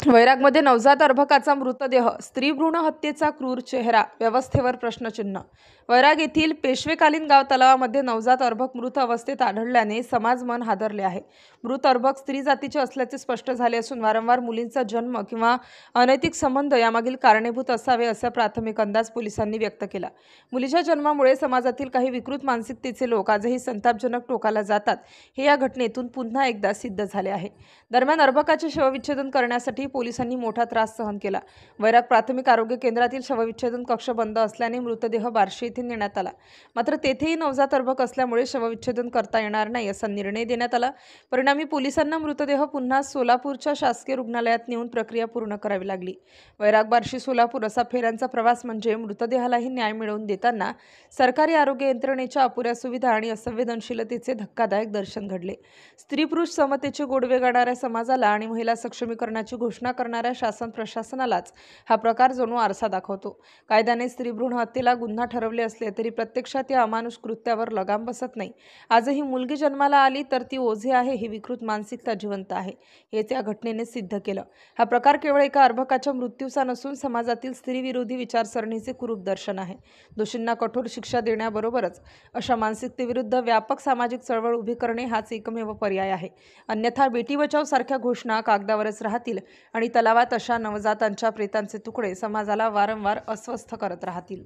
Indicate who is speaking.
Speaker 1: वैरागमध्ये नवजात अर्भकाचा मृतदेह, स्त्री भ्रूण हत्येचा क्रूर चेहरा, व्यवस्थेवर प्रश्नचिन्ह। वैराग येथील पेशवेकालीन गाव तलावामध्ये नवजात अर्भक मृत अवस्थेत आढळल्याने समाज मन हादरले आहे। मृत अर्भक स्त्री जातीचे असल्याचे स्पष्ट झाले असून वारंवार मुलींचा जन्म किंवा अनैतिक संबंध यामागील कारणीभूत असावे असा प्राथमिक अंदाज पोलिसांनी व्यक्त केला। मुलीच्या जन्मामुळे समाजातील काही विकृत मानसिकतेचे लोक आजही संतापजनक टोकाला जातात, हे या घटनेतून पुन्हा एकदा सिद्ध झाले आहे। दरम्यान अर्भकाचे शवविच्छेदन करण्यासाठी पोलिसांनी मोठा त्रास सहन केला। वैराग प्राथमिक आरोग्य केंद्रातील शवविच्छेदन कक्ष बंद असल्याने मृतदेह बार्शी येथे नेण्यात आला। मात्र तेथेही नवजात अर्भक असल्यामुळे शवविच्छेदन करता येणार नाही असा निर्णय देण्यात आला। परिणामी पोलिसांना मृतदेह पुन्हा सोलापूरच्या शासकीय रुग्णालयात नेऊन प्रक्रिया पूर्ण करावी लागली। वैराग बार्शी सोलापूर असा फेऱ्यांचा प्रवास म्हणजे मृतदेहालाही न्याय मिळवून देताना सरकारी आरोग्य यंत्रणेच्या अपुऱ्या सुविधा आणि असंवेदनशीलतेचे धक्कादायक दर्शन घडले। स्त्री पुरुष समतेचे गोडवे गाणाऱ्या समाजाला आणि महिला सक्षमीकरणाची घोषणा करणाऱ्या शासन प्रशासनालाच हा प्रकार जणू आरसा दाखवतो। कायद्याने स्त्री भ्रूण हत्येला गुन्हा ठरवले असले तरी प्रत्यक्षात या अमानुष कृत्यावर लगाम बसत नाही। आजही मुलगी जन्माला आली तर ती ओझे आहे ही विकृत मानसिकता जिवंत आहे, हेच या घटनेने सिद्ध केलं। हा प्रकार केवळ एका अर्भकाच्या मृत्यूचा नसून समाजातील स्त्रीविरोधी विचारसरणीचे कुरूप दर्शन आहे। दोषींना कठोर शिक्षा देण्याबरोबरच अशा मानसिकतेविरुद्ध व्यापक सामाजिक चळवळ उभी करणे हाच एकमेव पर्याय आहे। अन्यथा बेटी बचाव सारख्या घोषणा कागदावरच राहतील आणि तलावात अशा नवजातांच्या प्रेतांचे तुकडे समाजाला वारंवार अस्वस्थ करत राहतील।